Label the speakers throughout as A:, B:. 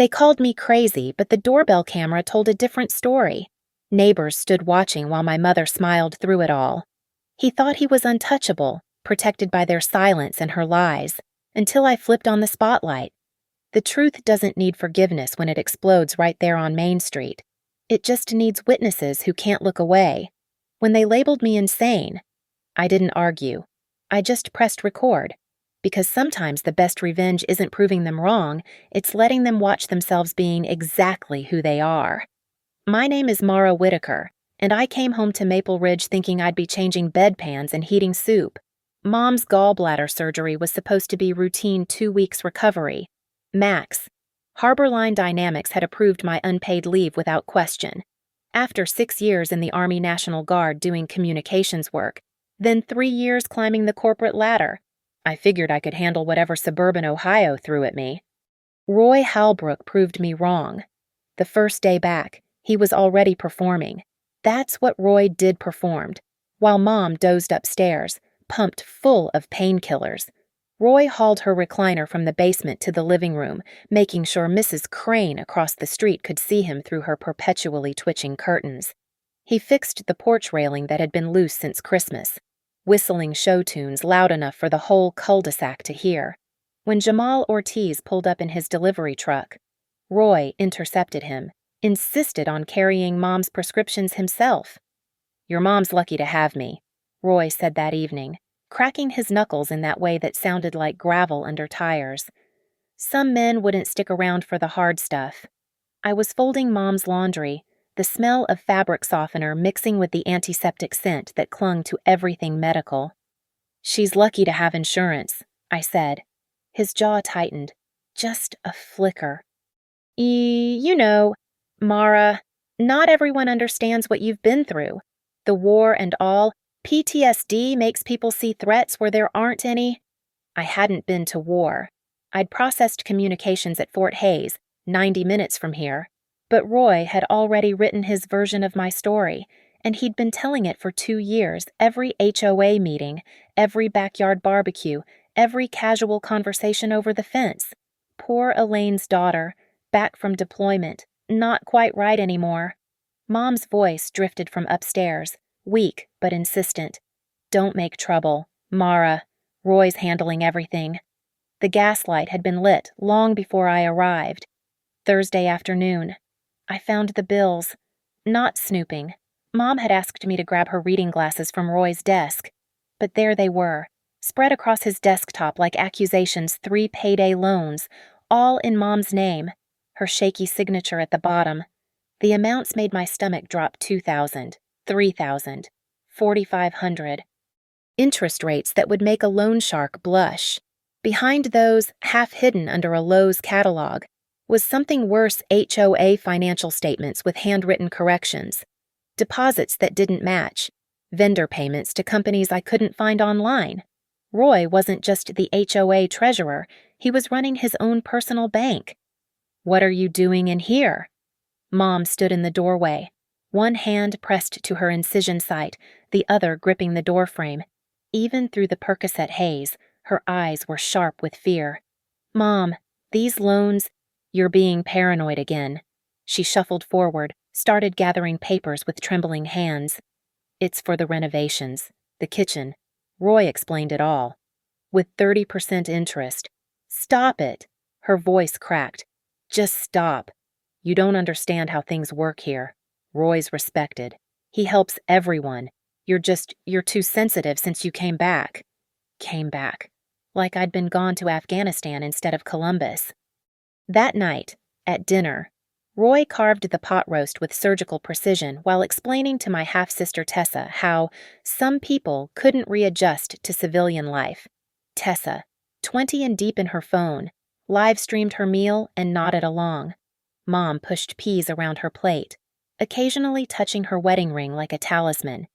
A: They called me crazy, but the doorbell camera told a different story. Neighbors stood watching while my mother smiled through it all. He thought he was untouchable, protected by their silence and her lies, until I flipped on the spotlight. The truth doesn't need forgiveness when it explodes right there on Main Street. It just needs witnesses who can't look away. When they labeled me insane, I didn't argue. I just pressed record. Because sometimes the best revenge isn't proving them wrong, it's letting them watch themselves being exactly who they are. My name is Mara Whitaker, and I came home to Maple Ridge thinking I'd be changing bedpans and heating soup. Mom's gallbladder surgery was supposed to be routine 2 weeks recovery. Max. Harborline Dynamics had approved my unpaid leave without question. After 6 years in the Army National Guard doing communications work, then 3 years climbing the corporate ladder, I figured I could handle whatever suburban Ohio threw at me. Roy Halbrook proved me wrong. The first day back, he was already performing. That's what Roy did performed, while Mom dozed upstairs, pumped full of painkillers. Roy hauled her recliner from the basement to the living room, making sure Mrs. Crane across the street could see him through her perpetually twitching curtains. He fixed the porch railing that had been loose since Christmas, whistling show tunes loud enough for the whole cul-de-sac to hear. When Jamal Ortiz pulled up in his delivery truck, Roy intercepted him, insisted on carrying Mom's prescriptions himself. "Your mom's lucky to have me," Roy said that evening, cracking his knuckles in that way that sounded like gravel under tires. Some men wouldn't stick around for the hard stuff. I was folding Mom's laundry, the smell of fabric softener mixing with the antiseptic scent that clung to everything medical. "She's lucky to have insurance," I said. His jaw tightened. Just a flicker. You know, Mara, not everyone understands what you've been through. The war and all, PTSD makes people see threats where there aren't any." I hadn't been to war. I'd processed communications at Fort Hays, 90 minutes from here. But Roy had already written his version of my story, and he'd been telling it for 2 years, every HOA meeting, every backyard barbecue, every casual conversation over the fence. Poor Elaine's daughter, back from deployment, not quite right anymore. Mom's voice drifted from upstairs, weak but insistent. "Don't make trouble, Mara. Roy's handling everything." The gaslight had been lit long before I arrived. Thursday afternoon. I found the bills. Not snooping. Mom had asked me to grab her reading glasses from Roy's desk. But there they were, spread across his desktop like accusations 3 payday loans, all in Mom's name, her shaky signature at the bottom. The amounts made my stomach drop $2,000, $3,000, $4,500. Interest rates that would make a loan shark blush. Behind those, half hidden under a Lowe's catalog, was something worse: HOA financial statements with handwritten corrections, deposits that didn't match, vendor payments to companies I couldn't find online. Roy wasn't just the HOA treasurer, he was running his own personal bank. "What are you doing in here?" Mom stood in the doorway, one hand pressed to her incision site, the other gripping the doorframe. Even through the Percocet haze, her eyes were sharp with fear. "Mom, these loans—" "You're being paranoid again." She shuffled forward, started gathering papers with trembling hands. "It's for the renovations, the kitchen." Roy explained it all. "With 30% interest." "Stop it!" Her voice cracked. "Just stop. You don't understand how things work here. Roy's respected. He helps everyone. You're too sensitive since you came back." Came back. Like I'd been gone to Afghanistan instead of Columbus. That night, at dinner, Roy carved the pot roast with surgical precision while explaining to my half-sister Tessa how some people couldn't readjust to civilian life. Tessa, 20 and deep in her phone, live-streamed her meal and nodded along. Mom pushed peas around her plate, occasionally touching her wedding ring like a talisman.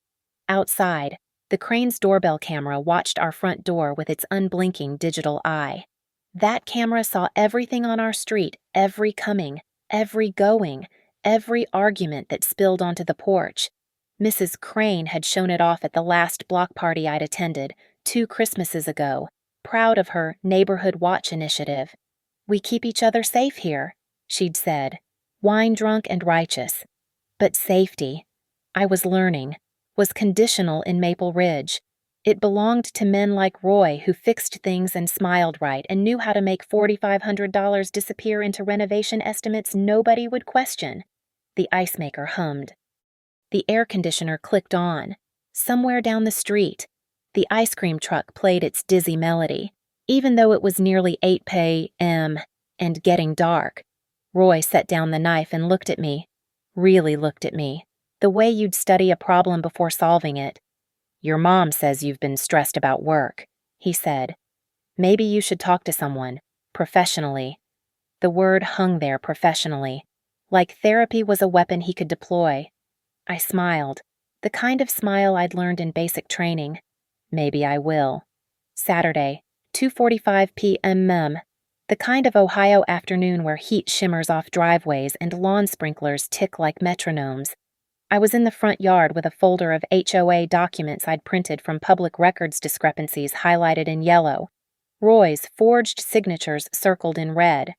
A: Outside, the Crane's doorbell camera watched our front door with its unblinking digital eye. That camera saw everything on our street, every coming, every going, every argument that spilled onto the porch. Mrs. Crane had shown it off at the last block party I'd attended, 2 Christmases ago, proud of her neighborhood watch initiative. "We keep each other safe here," she'd said, wine-drunk and righteous. But safety, I was learning, was conditional in Maple Ridge. It belonged to men like Roy who fixed things and smiled right and knew how to make $4,500 disappear into renovation estimates nobody would question. The ice maker hummed. The air conditioner clicked on. Somewhere down the street, the ice cream truck played its dizzy melody. Even though it was nearly 8 p.m. and getting dark, Roy set down the knife and looked at me. Really looked at me. The way you'd study a problem before solving it. "Your mom says you've been stressed about work," he said. "Maybe you should talk to someone, professionally." The word hung there, professionally, like therapy was a weapon he could deploy. I smiled, the kind of smile I'd learned in basic training. Maybe I will. Saturday, 2:45 p.m. The kind of Ohio afternoon where heat shimmers off driveways and lawn sprinklers tick like metronomes. I was in the front yard with a folder of HOA documents I'd printed from public records discrepancies highlighted in yellow. Roy's forged signatures circled in red.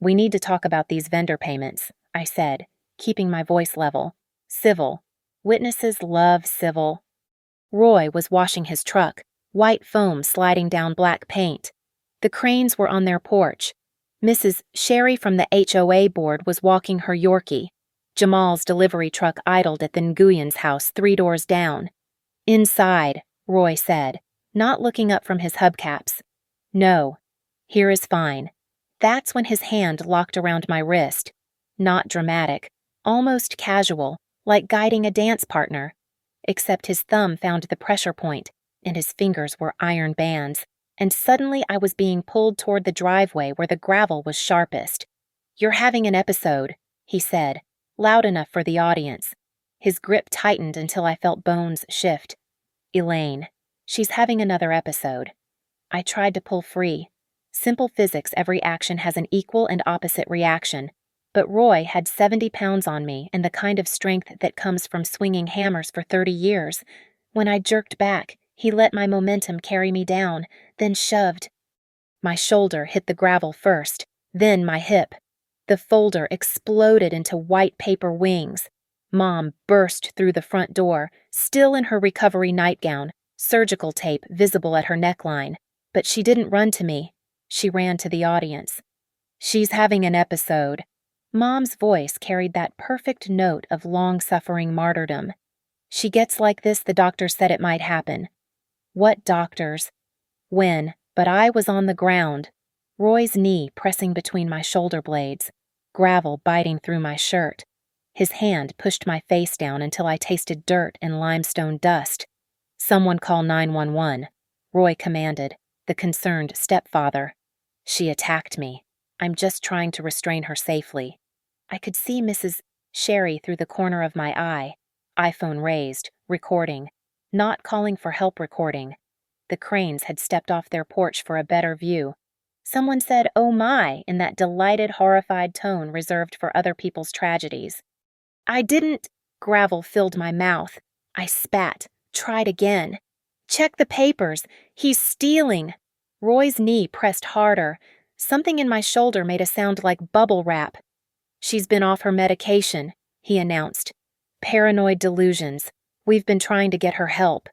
A: "We need to talk about these vendor payments," I said, keeping my voice level. "Civil. Witnesses love civil." Roy was washing his truck, white foam sliding down black paint. The Cranes were on their porch. Mrs. Sherry from the HOA board was walking her Yorkie. Jamal's delivery truck idled at the Nguyens' house 3 doors down. "Inside," Roy said, not looking up from his hubcaps. "No. Here is fine." That's when his hand locked around my wrist. Not dramatic, almost casual, like guiding a dance partner. Except his thumb found the pressure point, and his fingers were iron bands, and suddenly I was being pulled toward the driveway where the gravel was sharpest. "You're having an episode," he said, loud enough for the audience. His grip tightened until I felt bones shift. "Elaine, she's having another episode." I tried to pull free. Simple physics, every action has an equal and opposite reaction. But Roy had 70 pounds on me and the kind of strength that comes from swinging hammers for 30 years. When I jerked back, he let my momentum carry me down, then shoved. My shoulder hit the gravel first, then my hip. The folder exploded into white paper wings. Mom burst through the front door, still in her recovery nightgown, surgical tape visible at her neckline. But she didn't run to me. She ran to the audience. "She's having an episode." Mom's voice carried that perfect note of long-suffering martyrdom. "She gets like this, the doctor said it might happen." What doctors? When, but I was on the ground, Roy's knee pressing between my shoulder blades, gravel biting through my shirt. His hand pushed my face down until I tasted dirt and limestone dust. "Someone call 911, Roy commanded, the concerned stepfather. "She attacked me. I'm just trying to restrain her safely." I could see Mrs. Sherry through the corner of my eye. iPhone raised, recording. Not calling for help recording. The Cranes had stepped off their porch for a better view. Someone said, "Oh my," in that delighted, horrified tone reserved for other people's tragedies. "I didn't." Gravel filled my mouth. I spat, tried again. "Check the papers. He's stealing." Roy's knee pressed harder. Something in my shoulder made a sound like bubble wrap. "She's been off her medication," he announced. "Paranoid delusions. We've been trying to get her help."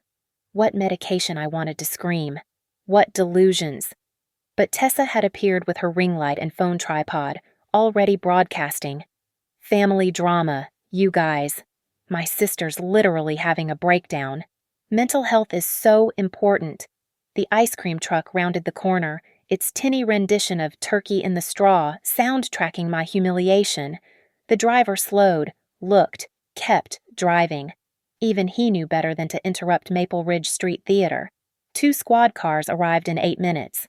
A: What medication, I wanted to scream. What delusions. But Tessa had appeared with her ring light and phone tripod, already broadcasting. "Family drama, you guys. My sister's literally having a breakdown. Mental health is so important." The ice cream truck rounded the corner, its tinny rendition of Turkey in the Straw soundtracking my humiliation. The driver slowed, looked, kept driving. Even he knew better than to interrupt Maple Ridge Street Theater. 2 squad cars arrived in 8 minutes.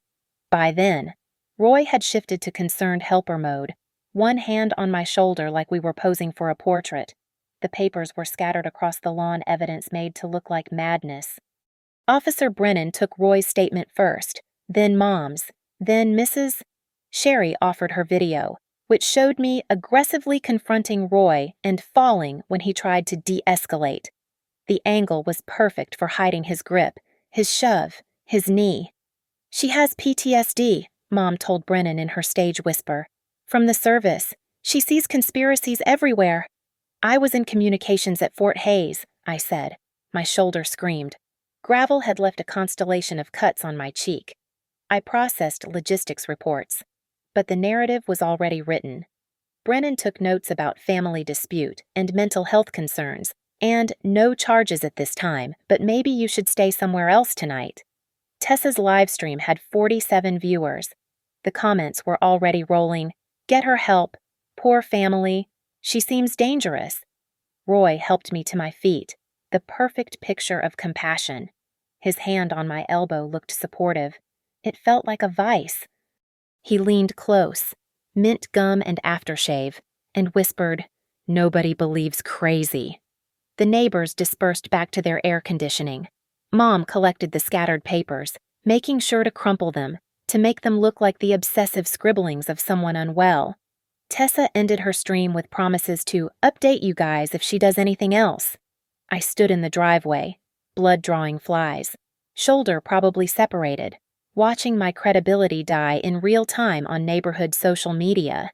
A: By then, Roy had shifted to concerned helper mode, one hand on my shoulder like we were posing for a portrait. The papers were scattered across the lawn, evidence made to look like madness. Officer Brennan took Roy's statement first, then Mom's, then Mrs. Sherry offered her video, which showed me aggressively confronting Roy and falling when he tried to de-escalate. The angle was perfect for hiding his grip, his shove, his knee. "She has PTSD, Mom told Brennan in her stage whisper. "From the service. She sees conspiracies everywhere. I was in communications at Fort Hays, I said. My shoulder screamed. Gravel had left a constellation of cuts on my cheek. I processed logistics reports, but the narrative was already written. Brennan took notes about family dispute and mental health concerns, and no charges at this time, but maybe you should stay somewhere else tonight. Tessa's live stream had 47 viewers. The comments were already rolling. Get her help. Poor family. She seems dangerous. Roy helped me to my feet, the perfect picture of compassion. His hand on my elbow looked supportive. It felt like a vice. He leaned close, mint gum and aftershave, and whispered, "Nobody believes crazy." The neighbors dispersed back to their air conditioning. Mom collected the scattered papers, making sure to crumple them, to make them look like the obsessive scribblings of someone unwell. Tessa ended her stream with promises to update you guys if she does anything else. I stood in the driveway, blood drawing flies, shoulder probably separated, watching my credibility die in real time on neighborhood social media.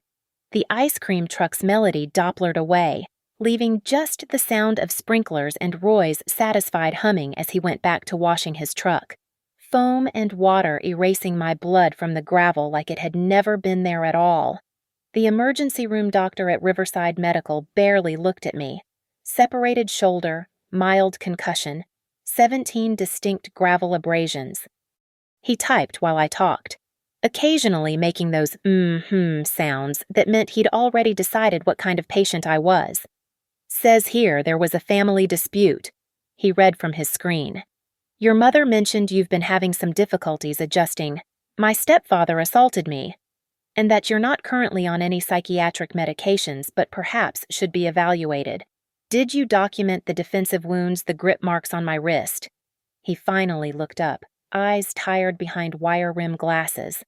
A: The ice cream truck's melody Dopplered away, leaving just the sound of sprinklers and Roy's satisfied humming as he went back to washing his truck. Foam and water erasing my blood from the gravel like it had never been there at all. The emergency room doctor at Riverside Medical barely looked at me. Separated shoulder, mild concussion, 17 distinct gravel abrasions. He typed while I talked, occasionally making those sounds that meant he'd already decided what kind of patient I was. Says here there was a family dispute. He read from his screen. Your mother mentioned you've been having some difficulties adjusting. My stepfather assaulted me. And that you're not currently on any psychiatric medications but perhaps should be evaluated. Did you document the defensive wounds, the grip marks on my wrist? He finally looked up, eyes tired behind wire-rim glasses.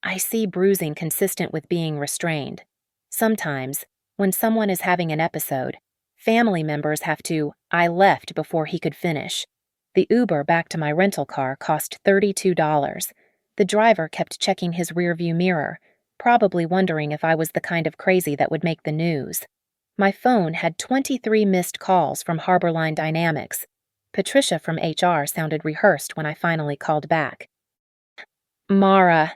A: I see bruising consistent with being restrained. Sometimes, when someone is having an episode, family members have to, I left before he could finish. The Uber back to my rental car cost $32. The driver kept checking his rearview mirror, probably wondering if I was the kind of crazy that would make the news. My phone had 23 missed calls from Harborline Dynamics. Patricia from HR sounded rehearsed when I finally called back. Mara,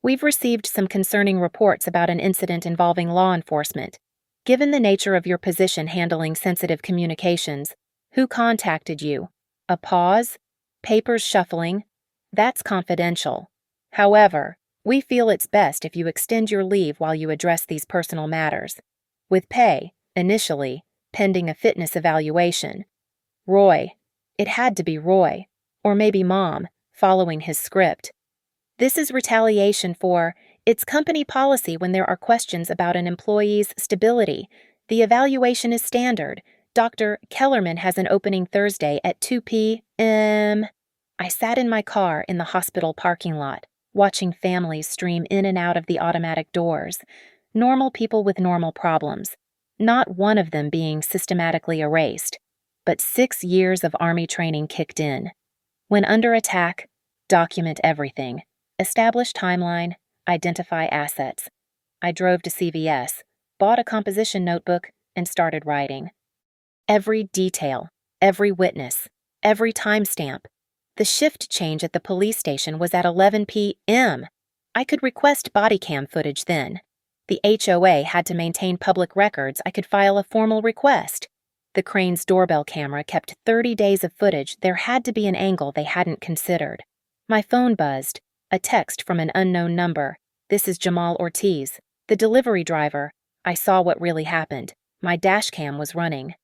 A: we've received some concerning reports about an incident involving law enforcement. Given the nature of your position handling sensitive communications, who contacted you? A pause? Papers shuffling? That's confidential. However, we feel it's best if you extend your leave while you address these personal matters. With pay, initially, pending a fitness evaluation. Roy. It had to be Roy. Or maybe Mom, following his script. This is retaliation for, it's company policy when there are questions about an employee's stability. The evaluation is standard. Dr. Kellerman has an opening Thursday at 2 p.m. I sat in my car in the hospital parking lot, watching families stream in and out of the automatic doors. Normal people with normal problems. Not one of them being systematically erased. But 6 years of Army training kicked in. When under attack, document everything. Establish timeline, identify assets. I drove to CVS, bought a composition notebook, and started writing. Every detail, every witness, every timestamp. The shift change at the police station was at 11 p.m. I could request body cam footage then. The HOA had to maintain public records. I could file a formal request. The Crane's doorbell camera kept 30 days of footage. There had to be an angle they hadn't considered. My phone buzzed. A text from an unknown number. This is Jamal Ortiz, the delivery driver. I saw what really happened. My dash cam was running.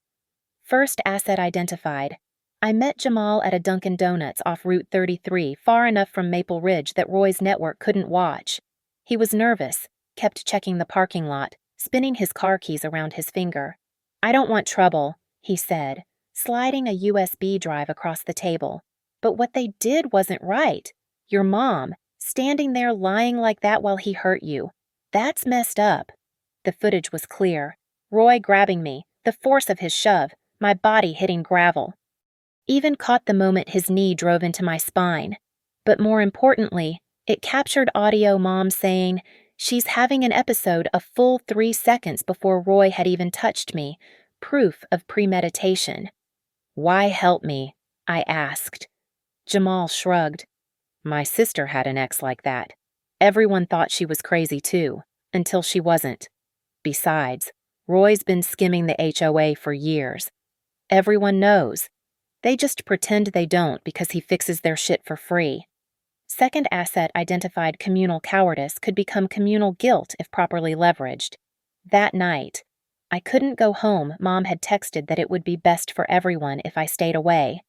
A: First asset identified. I met Jamal at a Dunkin' Donuts off Route 33, far enough from Maple Ridge that Roy's network couldn't watch. He was nervous, kept checking the parking lot, spinning his car keys around his finger. I don't want trouble, he said, sliding a USB drive across the table. But what they did wasn't right. Your mom, standing there lying like that while he hurt you. That's messed up. The footage was clear. Roy grabbing me, the force of his shove, my body hitting gravel. Even caught the moment his knee drove into my spine. But more importantly, it captured audio Mom saying, She's having an episode a full 3 seconds before Roy had even touched me, proof of premeditation. Why help me? I asked. Jamal shrugged. My sister had an ex like that. Everyone thought she was crazy too, until she wasn't. Besides, Roy's been skimming the HOA for years. Everyone knows. They just pretend they don't because he fixes their shit for free. Second asset identified communal cowardice could become communal guilt if properly leveraged. That night, I couldn't go home. Mom had texted that it would be best for everyone if I stayed away.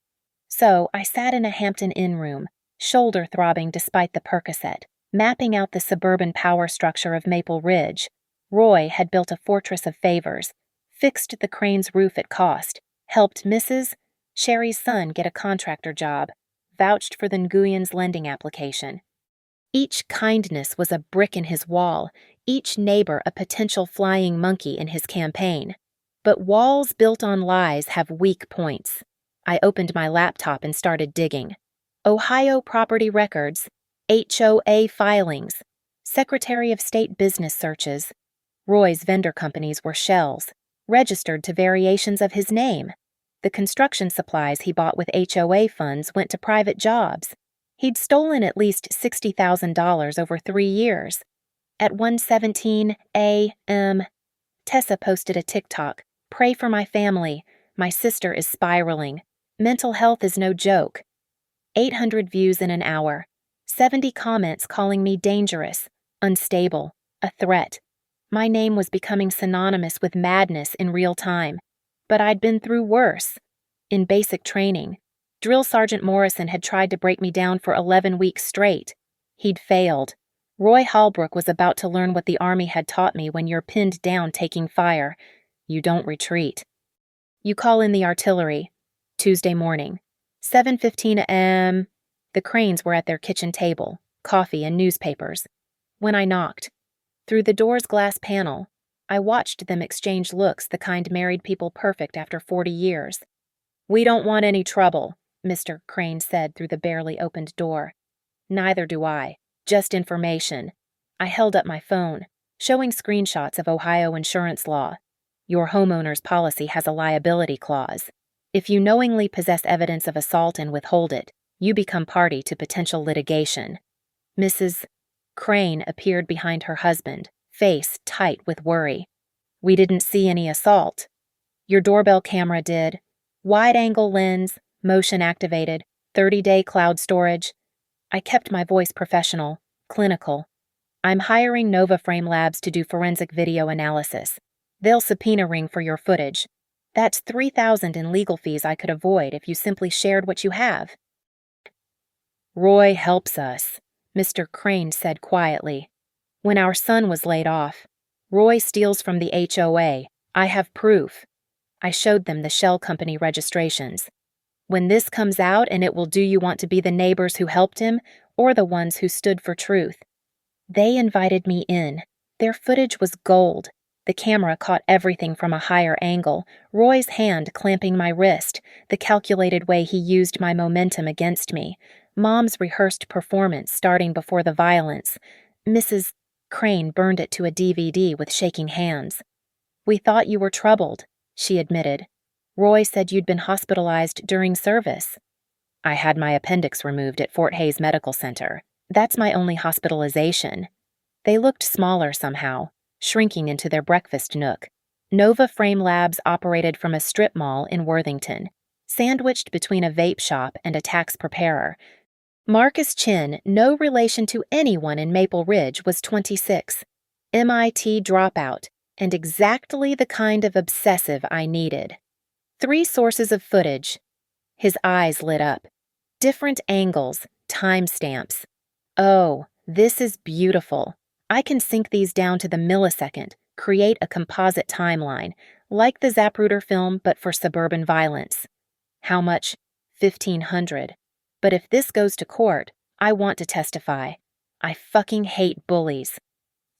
A: So I sat in a Hampton Inn room, shoulder throbbing despite the Percocet, mapping out the suburban power structure of Maple Ridge. Roy had built a fortress of favors, fixed the crane's roof at cost, helped Mrs. Sherry's son get a contractor job, vouched for the Nguyens lending application. Each kindness was a brick in his wall, each neighbor a potential flying monkey in his campaign. But walls built on lies have weak points. I opened my laptop and started digging. Ohio property records, HOA filings, Secretary of State business searches. Roy's vendor companies were shells, registered to variations of his name. The construction supplies he bought with HOA funds went to private jobs. He'd stolen at least $60,000 over 3 years. At 1:17 a.m., Tessa posted a TikTok. Pray for my family. My sister is spiraling. Mental health is no joke. 800 views in an hour. 70 comments calling me dangerous, unstable, a threat. My name was becoming synonymous with madness in real time. But I'd been through worse. In basic training, Drill Sergeant Morrison had tried to break me down for 11 weeks straight. He'd failed. Roy Halbrook was about to learn what the Army had taught me when you're pinned down taking fire. You don't retreat. You call in the artillery. Tuesday morning. 7:15 a.m. The Cranes were at their kitchen table, coffee and newspapers. When I knocked, through the door's glass panel, I watched them exchange looks, the kind married people perfect after 40 years. We don't want any trouble, Mr. Crane said through the barely opened door. Neither do I. Just information. I held up my phone, showing screenshots of Ohio insurance law. Your homeowner's policy has a liability clause. If you knowingly possess evidence of assault and withhold it, you become party to potential litigation. Mrs. Crane appeared behind her husband, face tight with worry. We didn't see any assault. Your doorbell camera did. Wide-angle lens, motion-activated, 30-day cloud storage. I kept my voice professional, clinical. I'm hiring Nova Frame Labs to do forensic video analysis. They'll subpoena ring for your footage. That's $3,000 in legal fees I could avoid if you simply shared what you have. Roy helps us, Mr. Crane said quietly. When our son was laid off, Roy steals from the HOA. I have proof. I showed them the shell company registrations. When this comes out, and it will do, you want to be the neighbors who helped him or the ones who stood for truth. They invited me in. Their footage was gold. The camera caught everything from a higher angle, Roy's hand clamping my wrist, the calculated way he used my momentum against me, Mom's rehearsed performance starting before the violence. Mrs. Crane burned it to a DVD with shaking hands. We thought you were troubled, she admitted. Roy said you'd been hospitalized during service. I had my appendix removed at Fort Hays Medical Center. That's my only hospitalization. They looked smaller somehow, shrinking into their breakfast nook. Nova Frame Labs operated from a strip mall in Worthington, sandwiched between a vape shop and a tax preparer. Marcus Chin, no relation to anyone in Maple Ridge, was 26, MIT dropout, and exactly the kind of obsessive I needed. 3 sources of footage. His eyes lit up. Different angles, timestamps. Oh, this is beautiful. I can sync these down to the millisecond, create a composite timeline, like the Zapruder film but for suburban violence. How much? $1,500. But if this goes to court, I want to testify. I fucking hate bullies.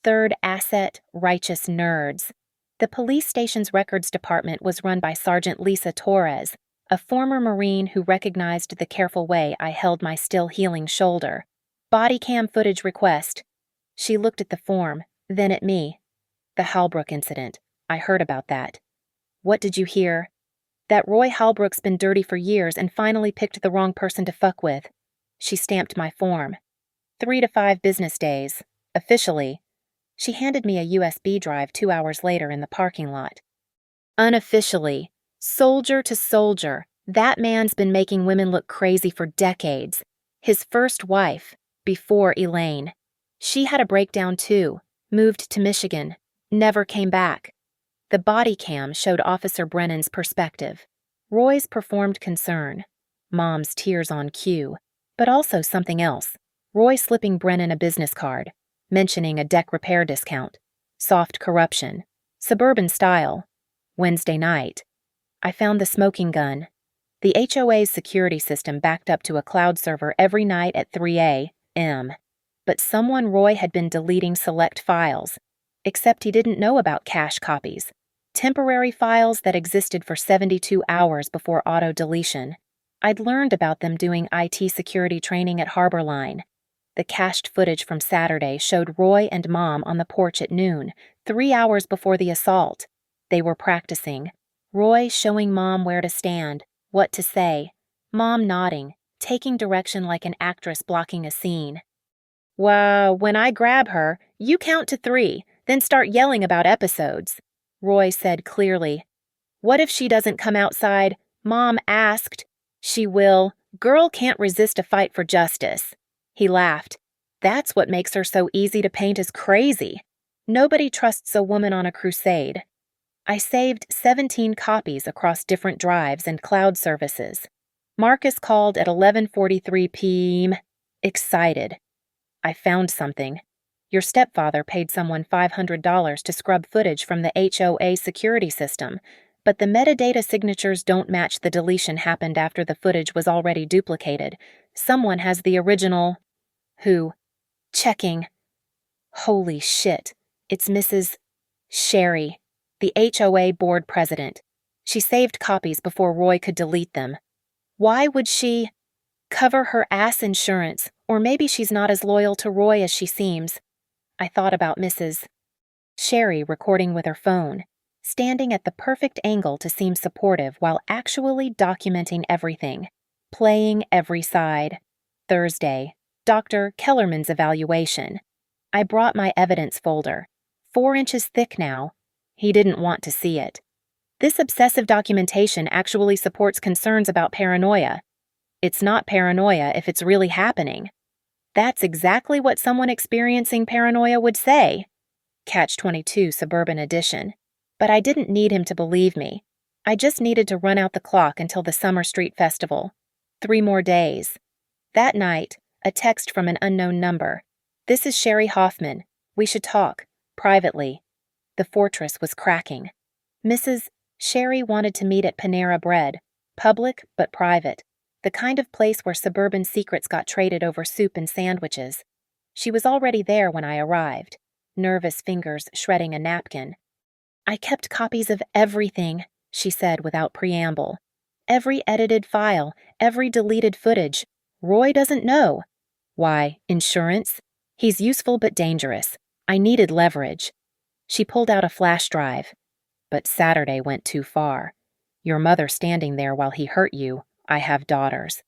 A: Third asset, righteous nerds. The police station's records department was run by Sergeant Lisa Torres, a former Marine who recognized the careful way I held my still healing shoulder. Body cam footage request. She looked at the form, then at me. The Halbrook incident. I heard about that. What did you hear? That Roy Halbrook's been dirty for years and finally picked the wrong person to fuck with. She stamped my form. 3 to 5 business days. Officially. She handed me a USB drive 2 hours later in the parking lot. Unofficially. Soldier to soldier. That man's been making women look crazy for decades. His first wife, before Elaine. She had a breakdown too, moved to Michigan, never came back. The body cam showed Officer Brennan's perspective. Roy's performed concern. Mom's tears on cue. But also something else. Roy slipping Brennan a business card, mentioning a deck repair discount. Soft corruption. Suburban style. Wednesday night. I found the smoking gun. The HOA's security system backed up to a cloud server every night at 3 a.m. But someone Roy had been deleting select files. Except he didn't know about cache copies. Temporary files that existed for 72 hours before auto-deletion. I'd learned about them doing IT security training at Harborline. The cached footage from Saturday showed Roy and Mom on the porch at noon, 3 hours before the assault. They were practicing. Roy showing Mom where to stand, what to say. Mom nodding, taking direction like an actress blocking a scene. When I grab her, you count to 3, then start yelling about episodes, Roy said clearly. What if she doesn't come outside? Mom asked. She will. Girl can't resist a fight for justice. He laughed. That's what makes her so easy to paint as crazy. Nobody trusts a woman on a crusade. I saved 17 copies across different drives and cloud services. Marcus called at 11:43 p.m. Excited. I found something. Your stepfather paid someone $500 to scrub footage from the HOA security system, but the metadata signatures don't match the deletion happened after the footage was already duplicated. Someone has the original. Who? Checking. Holy shit. It's Mrs. Sherry, the HOA board president. She saved copies before Roy could delete them. Why would she? Cover her ass insurance, or maybe she's not as loyal to Roy as she seems. I thought about Mrs. Sherry recording with her phone, standing at the perfect angle to seem supportive while actually documenting everything, playing every side. Thursday, Dr. Kellerman's evaluation. I brought my evidence folder, 4 inches thick now. He didn't want to see it. This obsessive documentation actually supports concerns about paranoia. It's not paranoia if it's really happening. That's exactly what someone experiencing paranoia would say. Catch-22 Suburban Edition. But I didn't need him to believe me. I just needed to run out the clock until the Summer Street Festival. 3 more days. That night, a text from an unknown number. This is Sherry Hoffman. We should talk. Privately. The fortress was cracking. Mrs. Sherry wanted to meet at Panera Bread. Public, but private. The kind of place where suburban secrets got traded over soup and sandwiches. She was already there when I arrived, nervous fingers shredding a napkin. I kept copies of everything, she said without preamble. Every edited file, every deleted footage. Roy doesn't know. Why, insurance? He's useful but dangerous. I needed leverage. She pulled out a flash drive. But Saturday went too far. Your mother standing there while he hurt you. I have daughters.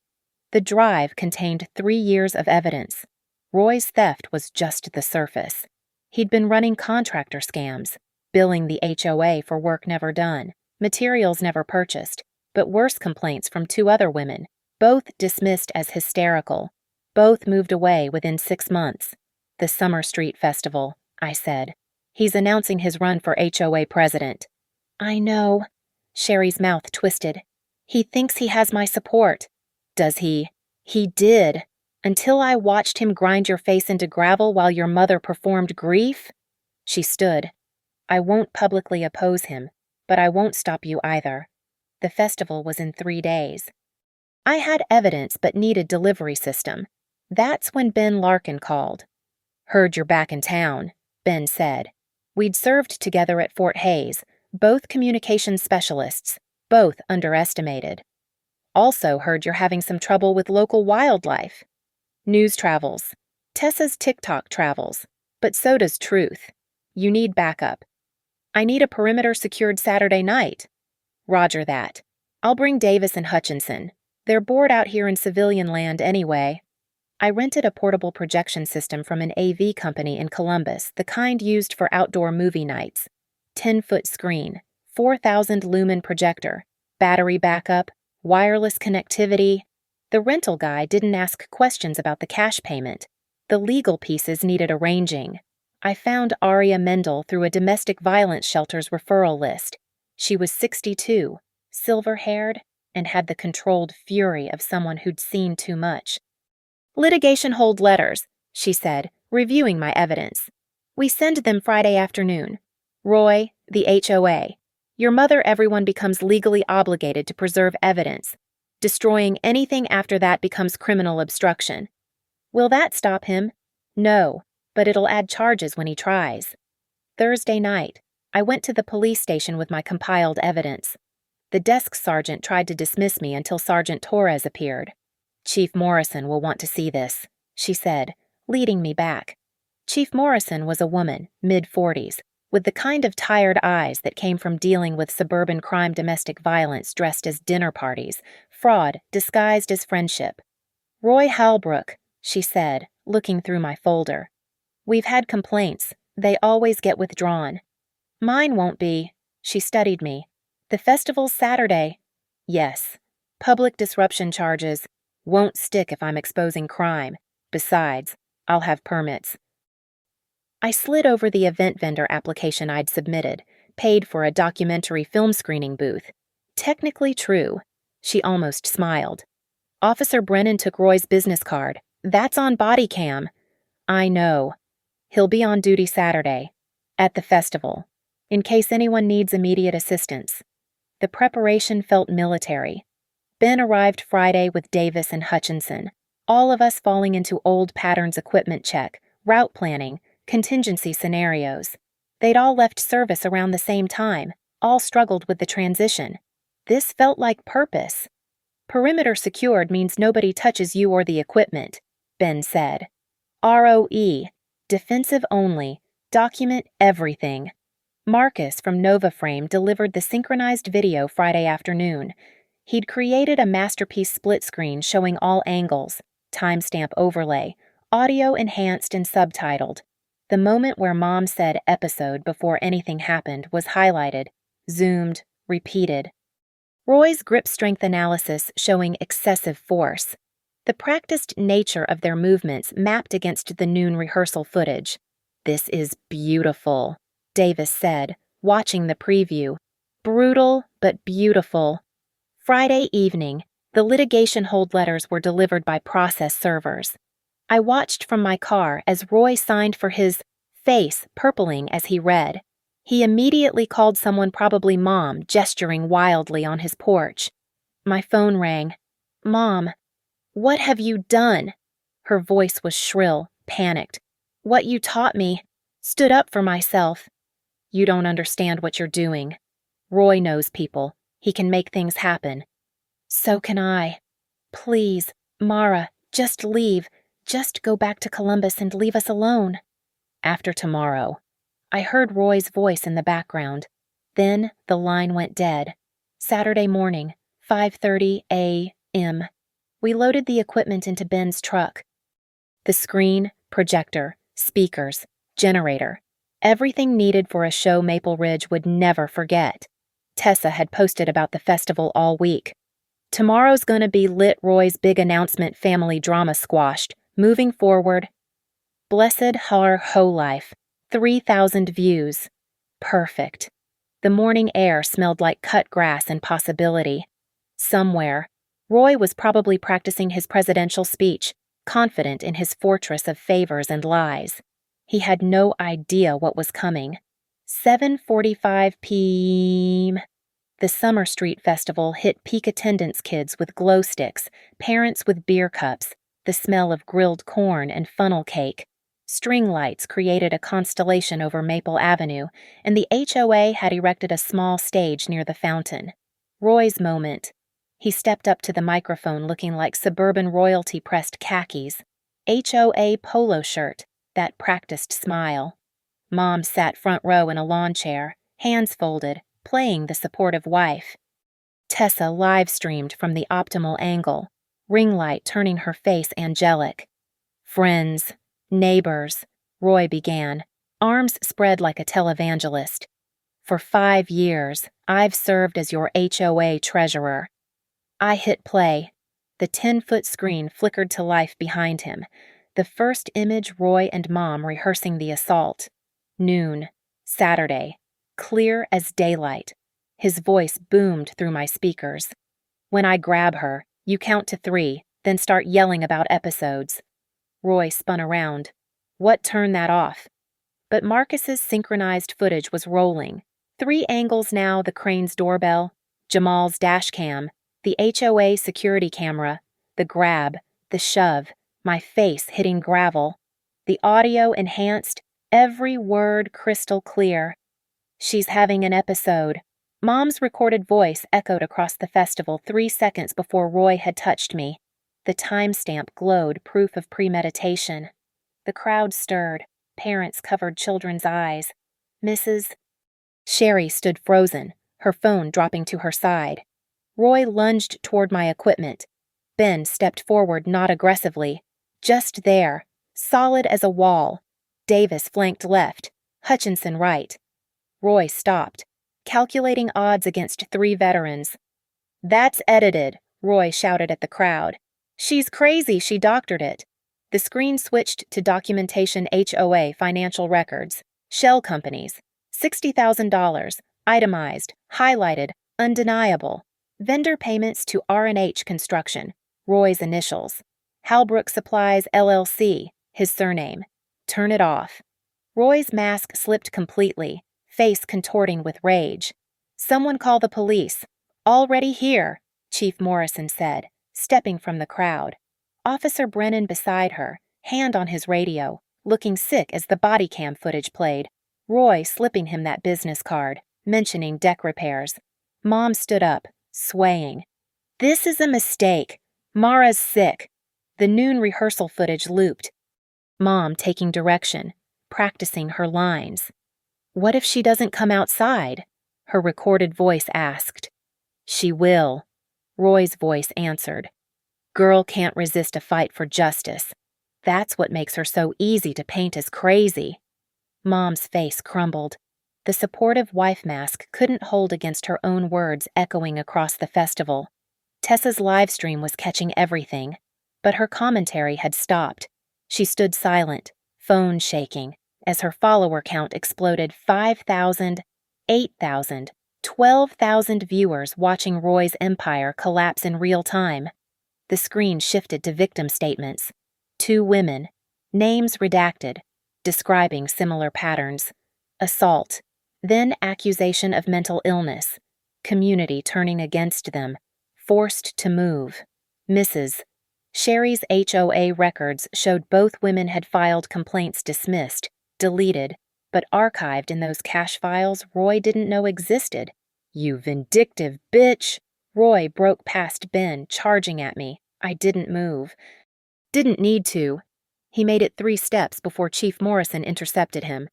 A: The drive contained 3 years of evidence. Roy's theft was just the surface. He'd been running contractor scams, billing the HOA for work never done, materials never purchased, but worse complaints from 2 other women, both dismissed as hysterical. Both moved away within 6 months. The Summer Street Festival, I said. He's announcing his run for HOA president. I know. Sherry's mouth twisted. He thinks he has my support. Does he? He did. Until I watched him grind your face into gravel while your mother performed grief? She stood. I won't publicly oppose him, but I won't stop you either. The festival was in 3 days. I had evidence but needed delivery system. That's when Ben Larkin called. Heard you're back in town, Ben said. We'd served together at Fort Hayes, both communications specialists, both underestimated. Also heard you're having some trouble with local wildlife. News travels. Tessa's TikTok travels. But so does truth. You need backup. I need a perimeter secured Saturday night. Roger that. I'll bring Davis and Hutchinson. They're bored out here in civilian land anyway. I rented a portable projection system from an AV company in Columbus, the kind used for outdoor movie nights. 10-foot screen, 4,000 lumen projector, battery backup, wireless connectivity. The rental guy didn't ask questions about the cash payment. The legal pieces needed arranging. I found Aria Mendel through a domestic violence shelter's referral list. She was 62, silver-haired, and had the controlled fury of someone who'd seen too much. Litigation hold letters, she said, reviewing my evidence. We send them Friday afternoon. Roy, the HOA. Your mother, everyone becomes legally obligated to preserve evidence. Destroying anything after that becomes criminal obstruction. Will that stop him? No, but it'll add charges when he tries. Thursday night, I went to the police station with my compiled evidence. The desk sergeant tried to dismiss me until Sergeant Torres appeared. Chief Morrison will want to see this, she said, leading me back. Chief Morrison was a woman, mid-40s, with the kind of tired eyes that came from dealing with suburban crime domestic violence dressed as dinner parties, fraud disguised as friendship. Roy Halbrook, she said, looking through my folder. We've had complaints. They always get withdrawn. Mine won't be. She studied me. The festival's Saturday. Yes. Public disruption charges. Won't stick if I'm exposing crime. Besides, I'll have permits. I slid over the event vendor application I'd submitted, paid for a documentary film screening booth. Technically true. She almost smiled. Officer Brennan took Roy's business card. That's on body cam. I know. He'll be on duty Saturday. At the festival. In case anyone needs immediate assistance. The preparation felt military. Ben arrived Friday with Davis and Hutchinson, all of us falling into old patterns equipment check, route planning, contingency scenarios. They'd all left service around the same time, all struggled with the transition. This felt like purpose. Perimeter secured means nobody touches you or the equipment, Ben said. ROE, defensive only, document everything. Marcus from NovaFrame delivered the synchronized video Friday afternoon. He'd created a masterpiece split screen showing all angles, timestamp overlay, audio enhanced and subtitled. The moment where Mom said episode before anything happened was highlighted, zoomed, repeated. Roy's grip strength analysis showing excessive force. The practiced nature of their movements mapped against the noon rehearsal footage. This is beautiful, Davis said, watching the preview. Brutal, but beautiful. Friday evening, the litigation hold letters were delivered by process servers. I watched from my car as Roy signed for his face purpling as he read. He immediately called someone, probably Mom, gesturing wildly on his porch. My phone rang. Mom, what have you done? Her voice was shrill, panicked. What you taught me. Stood up for myself. You don't understand what you're doing. Roy knows people. He can make things happen. So can I. Please, Mara, just leave. Just go back to Columbus and leave us alone. After tomorrow. I heard Roy's voice in the background. Then the line went dead. Saturday morning, 5:30 a.m. We loaded the equipment into Ben's truck. The screen, projector, speakers, generator. Everything needed for a show Maple Ridge would never forget. Tessa had posted about the festival all week. Tomorrow's gonna be lit. Roy's big announcement, family drama squashed. Moving forward. Blessed Har Ho Life. 3,000 views. Perfect. The morning air smelled like cut grass and possibility. Somewhere, Roy was probably practicing his presidential speech, confident in his fortress of favors and lies. He had no idea what was coming. 7:45 p.m. The Summer Street Festival hit peak attendance, kids with glow sticks, parents with beer cups, the smell of grilled corn and funnel cake. String lights created a constellation over Maple Avenue, and the HOA had erected a small stage near the fountain. Roy's moment. He stepped up to the microphone looking like suburban royalty pressed khakis. HOA polo shirt, that practiced smile. Mom sat front row in a lawn chair, hands folded, playing the supportive wife. Tessa live-streamed from the optimal angle, ring light turning her face angelic. Friends, neighbors, Roy began, arms spread like a televangelist. For 5 years, I've served as your HOA treasurer. I hit play. The 10-foot screen flickered to life behind him. The first image Roy and Mom rehearsing the assault. Noon, Saturday, clear as daylight. His voice boomed through my speakers. When I grab her, you count to 3, then start yelling about episodes. Roy spun around. What turned that off? But Marcus's synchronized footage was rolling. 3 angles now: the crane's doorbell, Jamal's dash cam, the HOA security camera, the grab, the shove, my face hitting gravel. The audio enhanced, every word crystal clear. She's having an episode. Mom's recorded voice echoed across the festival 3 seconds before Roy had touched me. The timestamp glowed, proof of premeditation. The crowd stirred. Parents covered children's eyes. Mrs. Sherry stood frozen, her phone dropping to her side. Roy lunged toward my equipment. Ben stepped forward, not aggressively. Just there, solid as a wall. Davis flanked left, Hutchinson right. Roy stopped, calculating odds against 3 veterans. That's edited, Roy shouted at the crowd. She's crazy, she doctored it. The screen switched to documentation: HOA financial records, shell companies, $60,000, itemized, highlighted, undeniable. Vendor payments to R&H Construction, Roy's initials. Halbrook Supplies LLC, his surname. Turn it off. Roy's mask slipped completely, face contorting with rage. Someone call the police. Already here, Chief Morrison said, stepping from the crowd. Officer Brennan beside her, hand on his radio, looking sick as the body cam footage played. Roy slipping him that business card, mentioning deck repairs. Mom stood up, swaying. This is a mistake. Mara's sick. The noon rehearsal footage looped. Mom taking direction, practicing her lines. What if she doesn't come outside? Her recorded voice asked. She will. Roy's voice answered. Girl can't resist a fight for justice. That's what makes her so easy to paint as crazy. Mom's face crumbled. The supportive wife mask couldn't hold against her own words echoing across the festival. Tessa's live stream was catching everything, but her commentary had stopped. She stood silent, phone shaking, as her follower count exploded. 5,000, 8,000, 12,000 viewers watching Roy's empire collapse in real time. The screen shifted to victim statements. 2 women, names redacted, describing similar patterns. Assault, then accusation of mental illness. Community turning against them, forced to move. Mrs. Sherry's HOA records showed both women had filed complaints dismissed, deleted, but archived in those cache files Roy didn't know existed. You vindictive bitch! Roy broke past Ben, charging at me. I didn't move. Didn't need to. He made it 3 steps before Chief Morrison intercepted him.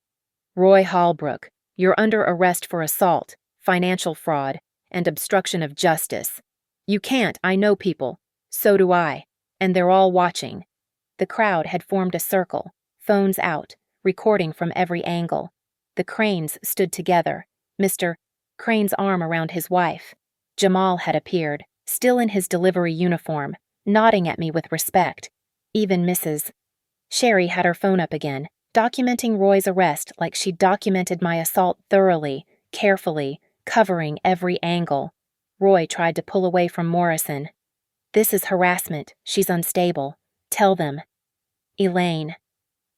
A: Roy Halbrook, you're under arrest for assault, financial fraud, and obstruction of justice. You can't, I know people. So do I. And they're all watching. The crowd had formed a circle, phones out, recording from every angle. The Cranes stood together, Mr. Crane's arm around his wife. Jamal had appeared, still in his delivery uniform, nodding at me with respect. Even Mrs. Sherry had her phone up again, documenting Roy's arrest like she'd documented my assault thoroughly, carefully, covering every angle. Roy tried to pull away from Morrison. This is harassment. She's unstable. Tell them. Elaine.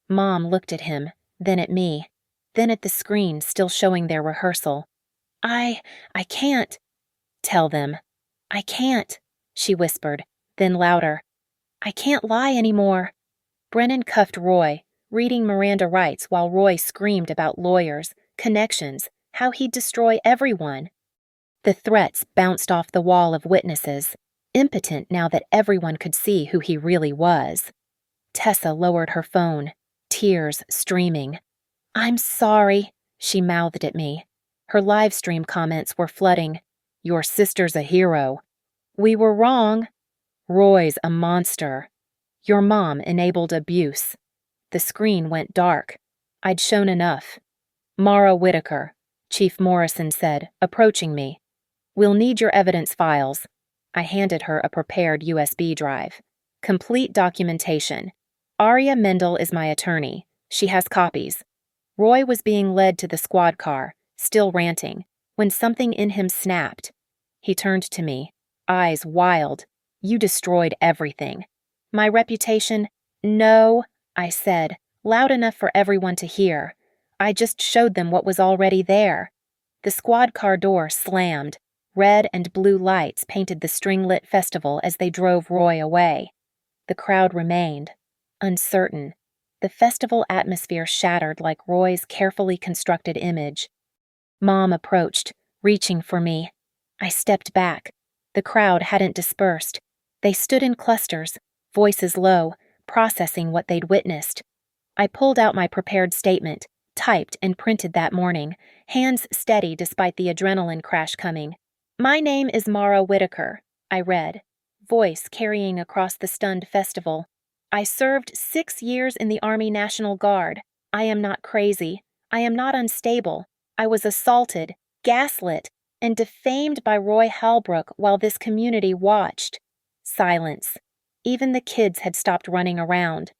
A: Mom looked at him, then at me, then at the screen still showing their rehearsal. I can't. Tell them. I can't, she whispered, then louder. I can't lie anymore. Brennan cuffed Roy, reading Miranda rights while Roy screamed about lawyers, connections, how he'd destroy everyone. The threats bounced off the wall of witnesses, impotent now that everyone could see who he really was. Tessa lowered her phone. tears streaming. "I'm sorry," she mouthed at me. Her live stream comments were flooding. "Your sister's a hero." "We were wrong." "Roy's a monster." "Your mom enabled abuse." The screen went dark. I'd shown enough. "Mara Whitaker," Chief Morrison said, approaching me. "We'll need your evidence files." I handed her a prepared USB drive. "Complete documentation. Aria Mendel is my attorney. She has copies." Roy was being led to the squad car, still ranting, when something in him snapped. He turned to me, eyes wild. "You destroyed everything." "My reputation?" "No," I said, loud enough for everyone to hear. "I just showed them what was already there." The squad car door slammed. Red and blue lights painted the string-lit festival as they drove Roy away. The crowd remained, uncertain. The festival atmosphere shattered like Roy's carefully constructed image. Mom approached, reaching for me. I stepped back. The crowd hadn't dispersed. They stood in clusters, voices low, processing what they'd witnessed. I pulled out my prepared statement, typed and printed that morning, hands steady despite the adrenaline crash coming. "My name is Mara Whitaker," I read, voice carrying across the stunned festival. "I served 6 years in the Army National Guard. I am not crazy. I am not unstable. I was assaulted, gaslit, and defamed by Roy Halbrook while this community watched." Silence. Even the kids had stopped running around.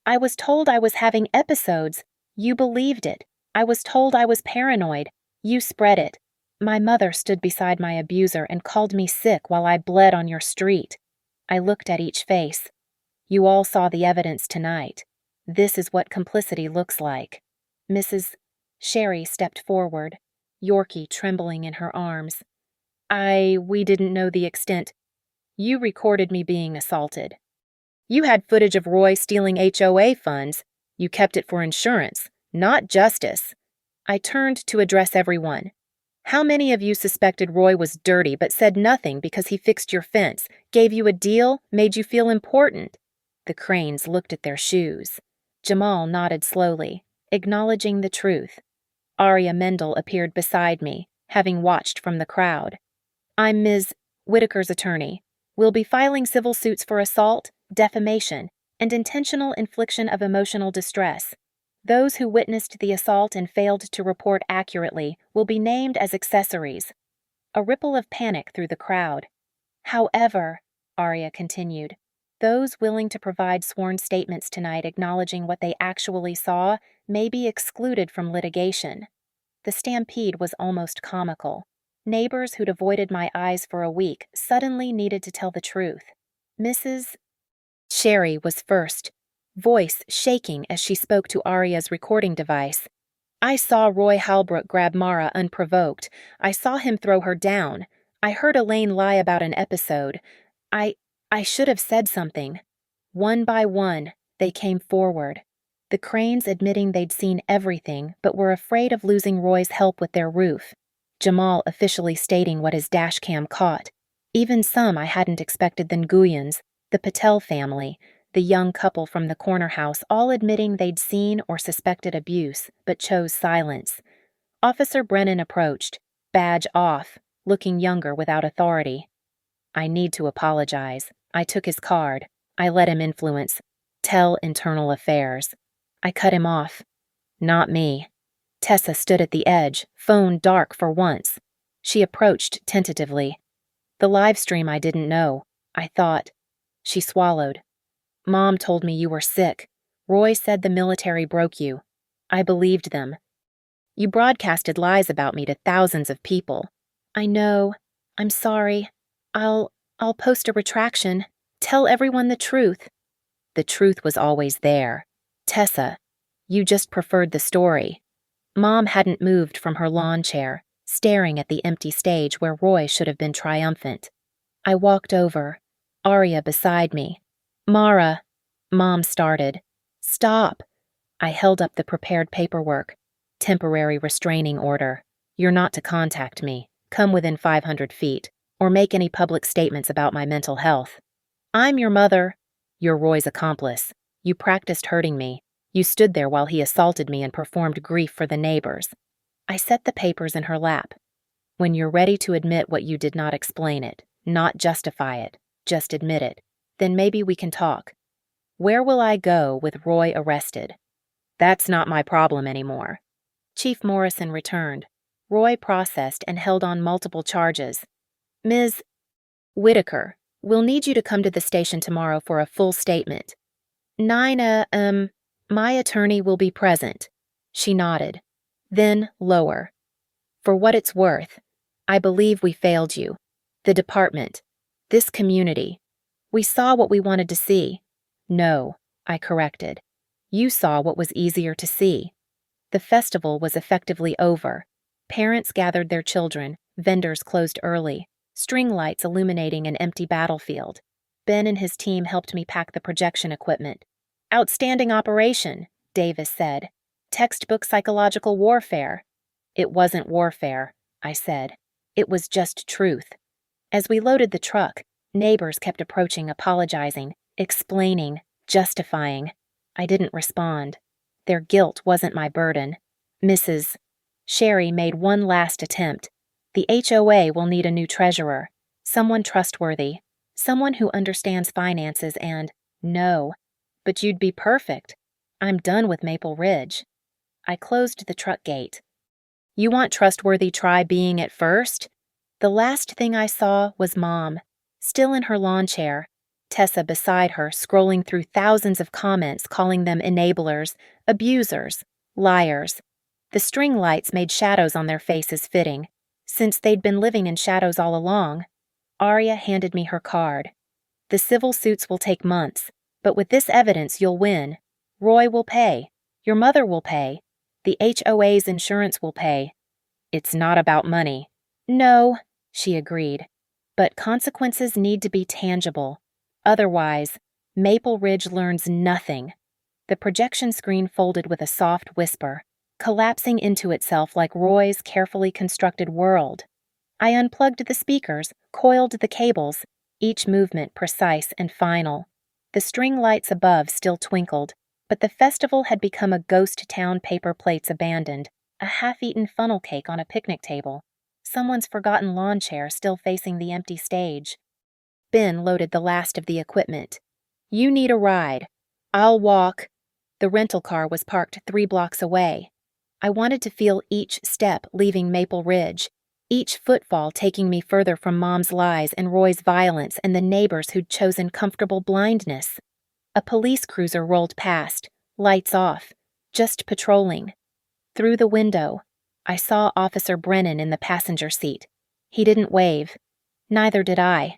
A: "I was told I was having episodes. You believed it. I was told I was paranoid. You spread it. My mother stood beside my abuser and called me sick while I bled on your street." I looked at each face. "You all saw the evidence tonight. This is what complicity looks like." Mrs. Sherry stepped forward, Yorkie trembling in her arms. We didn't know the extent." "You recorded me being assaulted. You had footage of Roy stealing HOA funds. You kept it for insurance, not justice." I turned to address everyone. "How many of you suspected Roy was dirty but said nothing because he fixed your fence, gave you a deal, made you feel important?" The Cranes looked at their shoes. Jamal nodded slowly, acknowledging the truth. Aria Mendel appeared beside me, having watched from the crowd. "I'm Ms. Whitaker's attorney. We'll be filing civil suits for assault, defamation, and intentional infliction of emotional distress. Those who witnessed the assault and failed to report accurately will be named as accessories." A ripple of panic through the crowd. "However," Aria continued, "those willing to provide sworn statements tonight acknowledging what they actually saw may be excluded from litigation." The stampede was almost comical. Neighbors who'd avoided my eyes for a week suddenly needed to tell the truth. Mrs. Sherry was first, voice shaking as she spoke to Aria's recording device. "I saw Roy Halbrook grab Mara unprovoked. I saw him throw her down. I heard Elaine lie about an episode. I should have said something." One by one, they came forward. The Cranes admitting they'd seen everything but were afraid of losing Roy's help with their roof. Jamal officially stating what his dashcam caught. Even some I hadn't expected than Guyans, the Patel family, the young couple from the corner house, all admitting they'd seen or suspected abuse, but chose silence. Officer Brennan approached, badge off, looking younger without authority. "I need to apologize. I took his card. I let him influence. Tell internal affairs." I cut him off. "Not me." Tessa stood at the edge, phone dark for once. She approached tentatively. "The live stream I didn't know. I thought." She swallowed. "Mom told me you were sick. Roy said the military broke you. I believed them. You broadcasted lies about me to thousands of people." "I know. I'm sorry. I'll post a retraction. Tell everyone the truth." "The truth was always there. Tessa, you just preferred the story." Mom hadn't moved from her lawn chair, staring at the empty stage where Roy should have been triumphant. I walked over, Aria beside me. "Mara," Mom started. "Stop." I held up the prepared paperwork. "Temporary restraining order. You're not to contact me. Come within 500 feet, or make any public statements about my mental health." "I'm your mother." "You're Roy's accomplice. You practiced hurting me. You stood there while he assaulted me and performed grief for the neighbors. I set the papers in her lap. When you're ready to admit what you did, not explain it, not justify it, just admit it, then maybe we can talk. Where will I go with Roy arrested? That's not my problem anymore. Chief Morrison returned. Roy processed and held on multiple charges. Ms. Whitaker, we'll need you to come to the station tomorrow for a full statement. My attorney will be present. She nodded. Then lower. For what it's worth, I believe we failed you. The department. This community. We saw what we wanted to see. No, I corrected. You saw what was easier to see. The festival was effectively over. Parents gathered their children, vendors closed early, string lights illuminating an empty battlefield. Ben and his team helped me pack the projection equipment. Outstanding operation, Davis said. Textbook psychological warfare. It wasn't warfare, I said. It was just truth. As we loaded the truck, neighbors kept approaching, apologizing, explaining, justifying. I didn't respond. Their guilt wasn't my burden. Mrs. Sherry made one last attempt. The HOA will need a new treasurer, someone trustworthy, someone who understands finances and, no, but you'd be perfect. I'm done with Maple Ridge. I closed the truck gate. You want trustworthy, try being at first? The last thing I saw was Mom, still in her lawn chair, Tessa beside her, scrolling through thousands of comments calling them enablers, abusers, liars. The string lights made shadows on their faces fitting. Since they'd been living in shadows all along, Arya handed me her card. The civil suits will take months, but with this evidence you'll win. Roy will pay. Your mother will pay. The HOA's insurance will pay. It's not about money. No, she agreed. But consequences need to be tangible. Otherwise, Maple Ridge learns nothing. The projection screen folded with a soft whisper, collapsing into itself like Roy's carefully constructed world. I unplugged the speakers, coiled the cables, each movement precise and final. The string lights above still twinkled, but the festival had become a ghost town, paper plates abandoned, a half-eaten funnel cake on a picnic table, someone's forgotten lawn chair still facing the empty stage. Ben loaded the last of the equipment. You need a ride. I'll walk. The rental car was parked 3 blocks away. I wanted to feel each step leaving Maple Ridge, each footfall taking me further from Mom's lies and Roy's violence and the neighbors who'd chosen comfortable blindness. A police cruiser rolled past, lights off, just patrolling. Through the window, I saw Officer Brennan in the passenger seat. He didn't wave. Neither did I.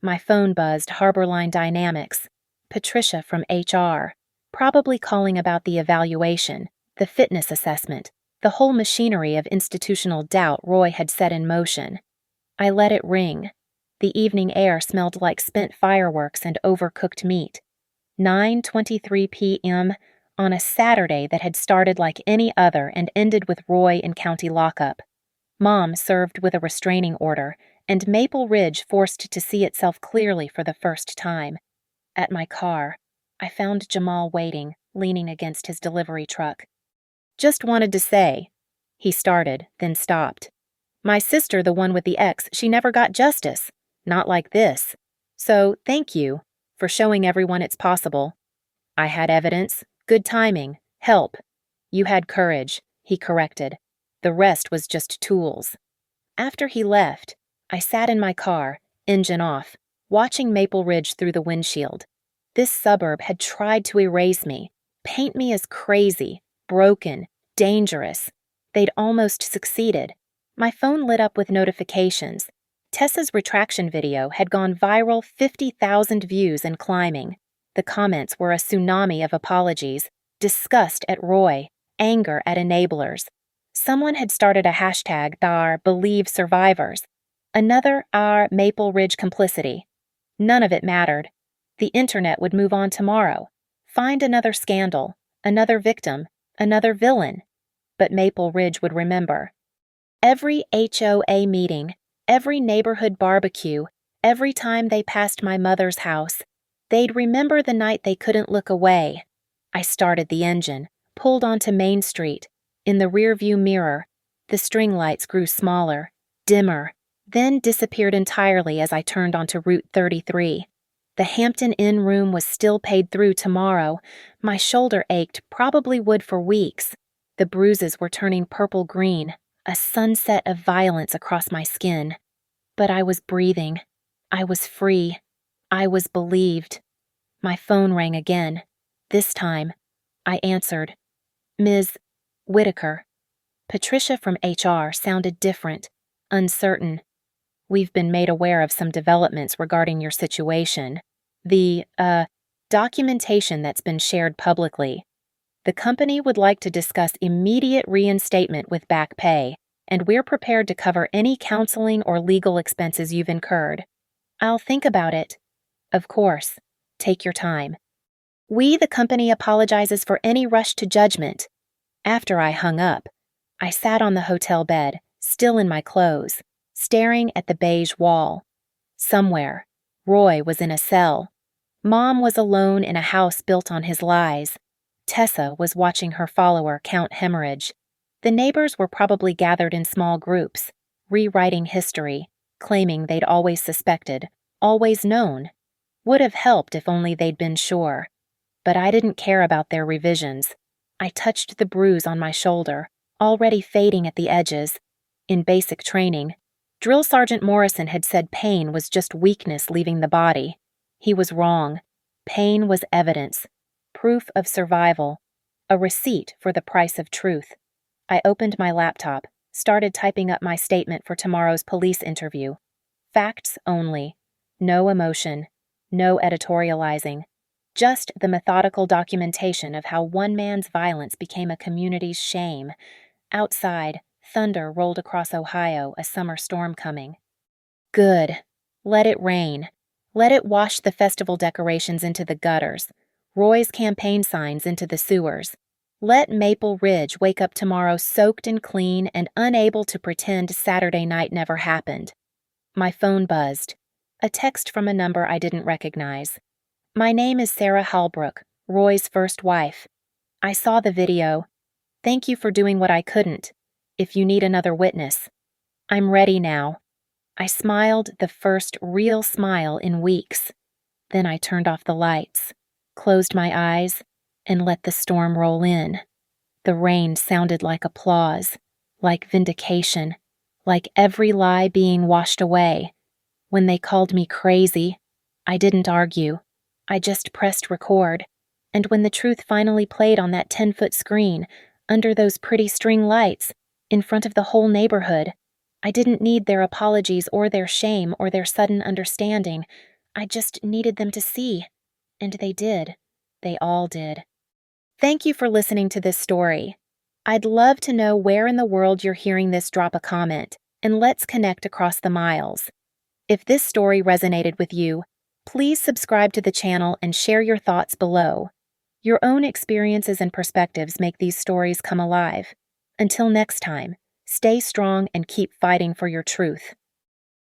A: My phone buzzed Harborline Dynamics. Patricia from HR, probably calling about the evaluation, the fitness assessment, the whole machinery of institutional doubt Roy had set in motion. I let it ring. The evening air smelled like spent fireworks and overcooked meat. 9:23 p.m. on a Saturday that had started like any other and ended with Roy in county lockup. Mom served with a restraining order, and Maple Ridge forced to see itself clearly for the first time. At my car, I found Jamal waiting, leaning against his delivery truck. Just wanted to say, he started, then stopped. My sister, the one with the ex, she never got justice. Not like this. So, thank you for showing everyone it's possible. I had evidence, good timing, help. You had courage, he corrected. The rest was just tools. After he left, I sat in my car, engine off, watching Maple Ridge through the windshield. This suburb had tried to erase me, paint me as crazy, broken, dangerous. They'd almost succeeded. My phone lit up with notifications. Tessa's retraction video had gone viral, 50,000 views and climbing. The comments were a tsunami of apologies, disgust at Roy, anger at enablers. Someone had started a hashtag #Believe Survivors. Another Maple Ridge complicity. None of it mattered. The internet would move on tomorrow. Find another scandal, another victim, another villain. But Maple Ridge would remember. Every HOA meeting, every neighborhood barbecue, every time they passed my mother's house, they'd remember the night they couldn't look away. I started the engine, pulled onto Main Street. In the rearview mirror, the string lights grew smaller, dimmer, then disappeared entirely as I turned onto Route 33. The Hampton Inn room was still paid through tomorrow. My shoulder ached, probably would for weeks. The bruises were turning purple-green, a sunset of violence across my skin. But I was breathing. I was free. I was believed. My phone rang again. This time, I answered. Ms. Whitaker. Patricia from HR sounded different, uncertain. We've been made aware of some developments regarding your situation. The, documentation that's been shared publicly. The company would like to discuss immediate reinstatement with back pay, and we're prepared to cover any counseling or legal expenses you've incurred. I'll think about it. Of course. Take your time. We, the company, apologizes for any rush to judgment. After I hung up, I sat on the hotel bed, still in my clothes, staring at the beige wall. Somewhere, Roy was in a cell. Mom was alone in a house built on his lies. Tessa was watching her follower count hemorrhage. The neighbors were probably gathered in small groups, rewriting history, claiming they'd always suspected, always known. Would have helped if only they'd been sure. But I didn't care about their revisions. I touched the bruise on my shoulder, already fading at the edges. In basic training, Drill Sergeant Morrison had said pain was just weakness leaving the body. He was wrong. Pain was evidence, proof of survival, a receipt for the price of truth. I opened my laptop, started typing up my statement for tomorrow's police interview. Facts only. No emotion. No editorializing. Just the methodical documentation of how one man's violence became a community's shame. Outside, thunder rolled across Ohio, a summer storm coming. Good. Let it rain. Let it wash the festival decorations into the gutters, Roy's campaign signs into the sewers. Let Maple Ridge wake up tomorrow soaked and clean and unable to pretend Saturday night never happened. My phone buzzed. A text from a number I didn't recognize. My name is Sarah Halbrook, Roy's first wife. I saw the video. Thank you for doing what I couldn't. If you need another witness. I'm ready now. I smiled the first real smile in weeks. Then I turned off the lights, closed my eyes, and let the storm roll in. The rain sounded like applause, like vindication, like every lie being washed away. When they called me crazy, I didn't argue. I just pressed record. And when the truth finally played on that 10-foot screen, under those pretty string lights, in front of the whole neighborhood, I didn't need their apologies or their shame or their sudden understanding. I just needed them to see. And they did. They all did. Thank you for listening to this story. I'd love to know where in the world you're hearing this. Drop a comment, and let's connect across the miles. If this story resonated with you, please subscribe to the channel and share your thoughts below. Your own experiences and perspectives make these stories come alive. Until next time, stay strong and keep fighting for your truth.